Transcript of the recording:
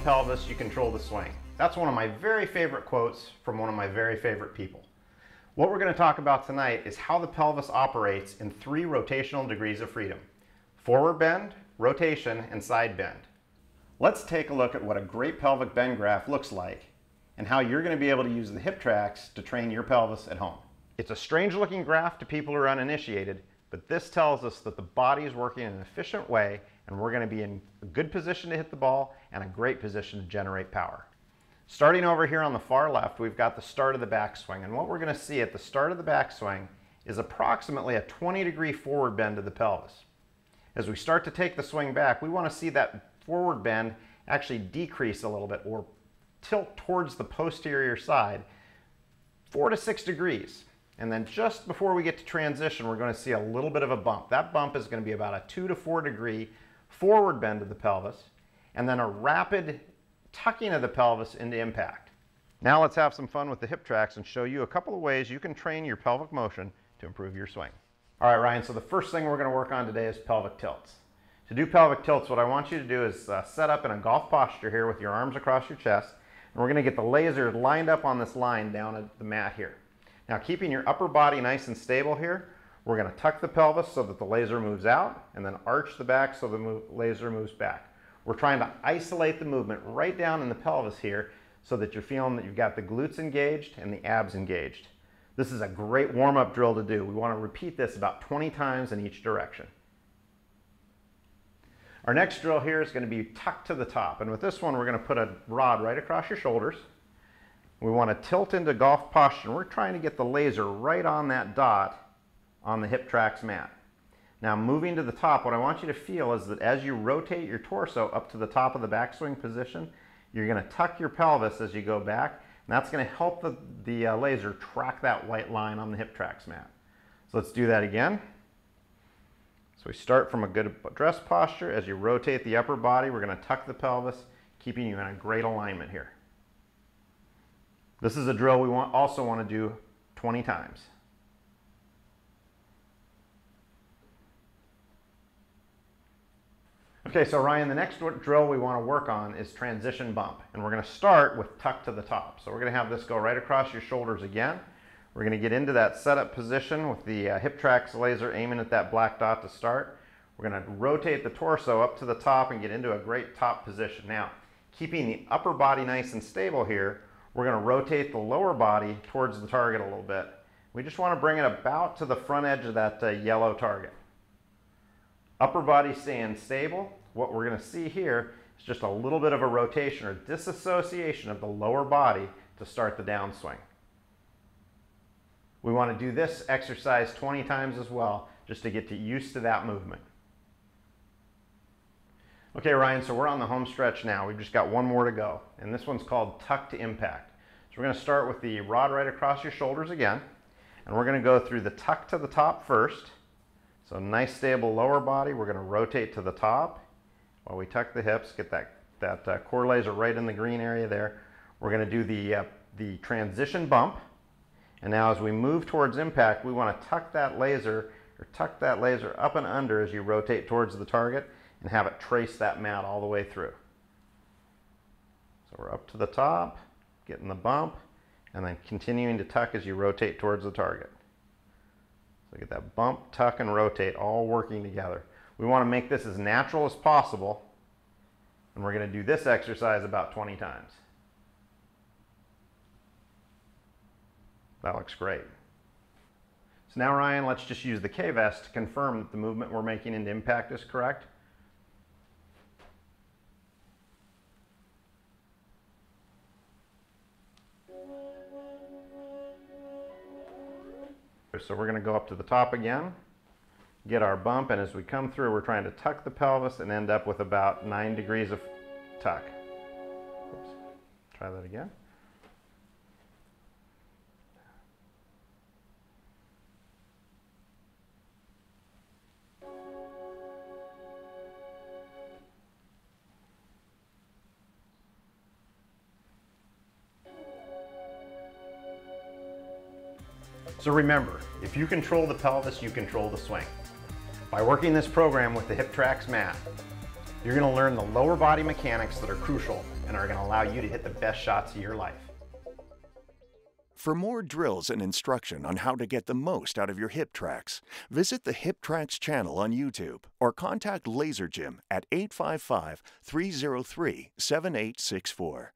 pelvis, you control the swing. That's one of my very favorite quotes from one of my very favorite people. What we're going to talk about tonight is how the pelvis operates in 3 rotational degrees of freedom: forward bend, rotation, and side bend. Let's take a look at what a great pelvic bend graph looks like and how you're going to be able to use the hip Trax to train your pelvis at home. It's a strange looking graph to people who are uninitiated, but this tells us that the body is working in an efficient way and we're going to be in a good position to hit the ball and a great position to generate power. Starting over here on the far left, we've got the start of the backswing, and what we're going to see at the start of the backswing is approximately a 20-degree forward bend to the pelvis. As we start to take the swing back, we want to see that forward bend actually decrease a little bit or tilt towards the posterior side 4 to 6 degrees. And then just before we get to transition, we're going to see a little bit of a bump. That bump is going to be about a 2 to 4 degree forward bend to the pelvis, and then a rapid tucking of the pelvis into impact. Now let's have some fun with the hip Trax and show you a couple of ways you can train your pelvic motion to improve your swing. All right, Ryan, so the first thing we're going to work on today is pelvic tilts. To do pelvic tilts, what I want you to do is set up in a golf posture here with your arms across your chest, and we're going to get the laser lined up on this line down at the mat here. Now, keeping your upper body nice and stable here, we're going to tuck the pelvis so that the laser moves out, and then arch the back so the laser moves back. We're trying to isolate the movement right down in the pelvis here so that you're feeling that you've got the glutes engaged and the abs engaged. This is a great warm-up drill to do. We want to repeat this about 20 times in each direction. Our next drill here is going to be tucked to the top, and with this one we're going to put a rod right across your shoulders. We want to tilt into golf posture, and we're trying to get the laser right on that dot on the hip Trax mat. Now, moving to the top, what I want you to feel is that as you rotate your torso up to the top of the backswing position, you're going to tuck your pelvis as you go back, and that's going to help the laser track that white line on the hip Trax mat. So let's do that again. So we start from a good dress posture. As you rotate the upper body, we're going to tuck the pelvis, keeping you in a great alignment here. This is a drill we also want to do 20 times. Okay, so Ryan, the next drill we want to work on is transition bump, and we're going to start with tuck to the top. So we're going to have this go right across your shoulders again. We're going to get into that setup position with the hip Trax laser aiming at that black dot to start. We're going to rotate the torso up to the top and get into a great top position. Now, keeping the upper body nice and stable here, we're going to rotate the lower body towards the target a little bit. We just want to bring it about to the front edge of that yellow target. Upper body staying stable. What we're going to see here is just a little bit of a rotation or disassociation of the lower body to start the downswing. We want to do this exercise 20 times as well, just to get used to that movement. Okay, Ryan, so we're on the home stretch now. We've just got one more to go, and this one's called tuck to impact. So we're going to start with the rod right across your shoulders again, and we're going to go through the tuck to the top first. So nice stable lower body. We're going to rotate to the top while we tuck the hips, get that core laser right in the green area there. We're going to do the transition bump, and now as we move towards impact, we want to tuck that laser up and under as you rotate towards the target and have it trace that mat all the way through. So we're up to the top, getting the bump, and then continuing to tuck as you rotate towards the target. So get that bump, tuck, and rotate all working together. We want to make this as natural as possible, and we're going to do this exercise about 20 times. That looks great. So now, Ryan, let's just use the K-vest to confirm that the movement we're making into impact is correct. So we're going to go up to the top again, get our bump, and as we come through, we're trying to tuck the pelvis and end up with about 9 degrees of tuck. Oops. Try that again. So remember, if you control the pelvis, you control the swing. By working this program with the hip Trax mat, you're going to learn the lower body mechanics that are crucial and are going to allow you to hit the best shots of your life. For more drills and instruction on how to get the most out of your hip Trax, visit the Hip Trax channel on YouTube or contact Laser Gym at 855-303-7864.